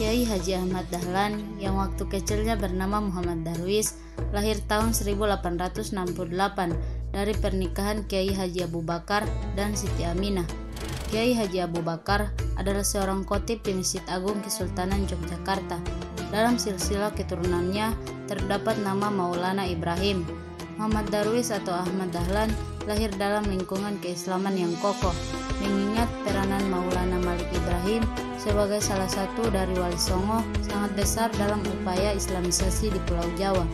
Kiai Haji Ahmad Dahlan yang waktu kecilnya bernama Muhammad Darwis, lahir tahun 1868 dari pernikahan Kiai Haji Abu Bakar dan Siti Aminah. Kiai Haji Abu Bakar adalah seorang khatib di Masjid Agung Kesultanan Yogyakarta. Dalam silsilah keturunannya terdapat nama Maulana Ibrahim. Muhammad Darwis atau Ahmad Dahlan lahir dalam lingkungan keislaman yang kokoh, mengingat peranan Maulana Malik Ibrahim sebagai salah satu dari Wali Songo sangat besar dalam upaya islamisasi di Pulau Jawa.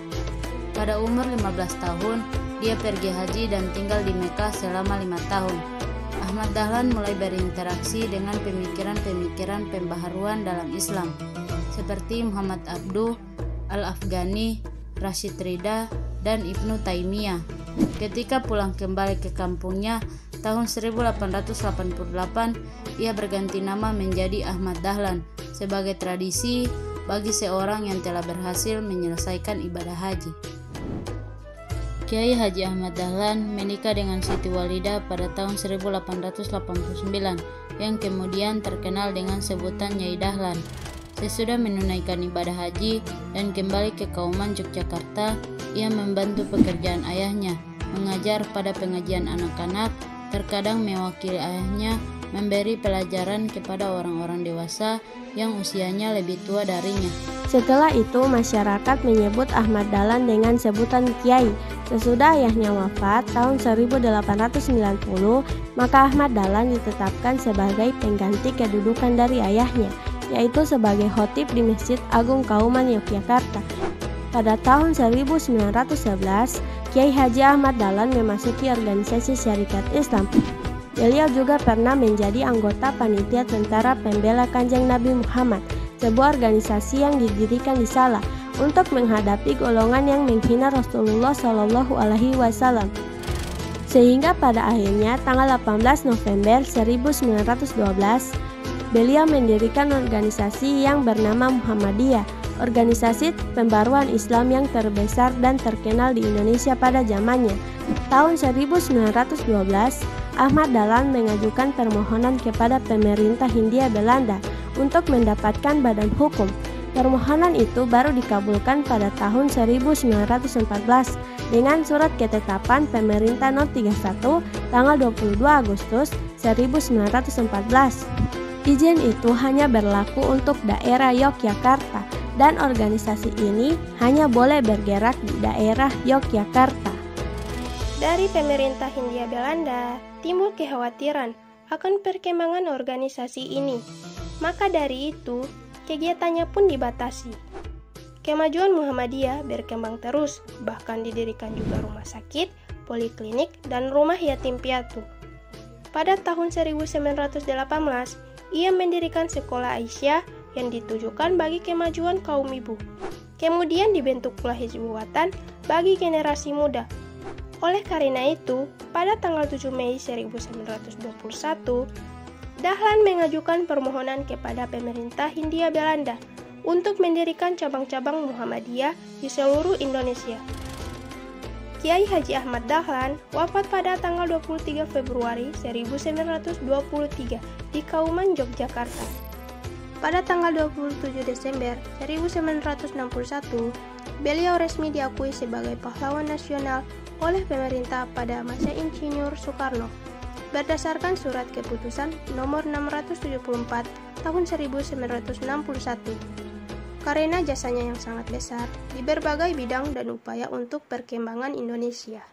Pada umur 15 tahun, dia pergi haji dan tinggal di Mekah selama 5 tahun. Ahmad Dahlan mulai berinteraksi dengan pemikiran-pemikiran pembaharuan dalam Islam, seperti Muhammad Abduh, Al-Afghani, Rashid Ridha, dan Ibnu Taimiyah. Ketika pulang kembali ke kampungnya tahun 1888, ia berganti nama menjadi Ahmad Dahlan sebagai tradisi bagi seorang yang telah berhasil menyelesaikan ibadah haji. Kiai Haji Ahmad Dahlan menikah dengan Siti Walidah pada tahun 1889 yang kemudian terkenal dengan sebutan Nyai Dahlan. Sesudah menunaikan ibadah haji dan kembali ke Kauman Yogyakarta, ia membantu pekerjaan ayahnya, mengajar pada pengajian anak-anak, terkadang mewakili ayahnya memberi pelajaran kepada orang-orang dewasa yang usianya lebih tua darinya. Setelah itu, masyarakat menyebut Ahmad Dahlan dengan sebutan Kiai. Sesudah ayahnya wafat tahun 1890, maka Ahmad Dahlan ditetapkan sebagai pengganti kedudukan dari ayahnya, yaitu sebagai khatib di Masjid Agung Kauman Yogyakarta. Pada tahun 1911, Kiai Haji Ahmad Dahlan memasuki organisasi Syarikat Islam. Beliau juga pernah menjadi anggota panitia Tentara Pembela Kanjeng Nabi Muhammad, sebuah organisasi yang didirikan di Salah untuk menghadapi golongan yang menghina Rasulullah Shallallahu Alaihi Wasallam. Sehingga pada akhirnya tanggal 18 November 1912, beliau mendirikan organisasi yang bernama Muhammadiyah, organisasi pembaruan Islam yang terbesar dan terkenal di Indonesia pada zamannya. Tahun 1912, Ahmad Dahlan mengajukan permohonan kepada pemerintah Hindia Belanda untuk mendapatkan badan hukum. Permohonan itu baru dikabulkan pada tahun 1914 dengan surat ketetapan pemerintah No. 31 tanggal 22 Agustus 1914. Izin itu hanya berlaku untuk daerah Yogyakarta dan organisasi ini hanya boleh bergerak di daerah Yogyakarta. Dari pemerintah Hindia Belanda timbul kekhawatiran akan perkembangan organisasi ini. Maka dari itu, kegiatannya pun dibatasi. Kemajuan Muhammadiyah berkembang terus, bahkan didirikan juga rumah sakit, poliklinik, dan rumah yatim piatu. Pada tahun 1918, ia mendirikan sekolah Aisyah yang ditujukan bagi kemajuan kaum ibu. Kemudian dibentuk pula Hizbul Wathan bagi generasi muda. Oleh karena itu, pada tanggal 7 Mei 1921, Dahlan mengajukan permohonan kepada pemerintah Hindia Belanda untuk mendirikan cabang-cabang Muhammadiyah di seluruh Indonesia. Kiai Haji Ahmad Dahlan wafat pada tanggal 23 Februari 1923 di Kauman, Yogyakarta. Pada tanggal 27 Desember 1961, beliau resmi diakui sebagai pahlawan nasional oleh pemerintah pada masa Insinyur Soekarno berdasarkan surat keputusan nomor 674 tahun 1961. Karena jasanya yang sangat besar di berbagai bidang dan upaya untuk perkembangan Indonesia.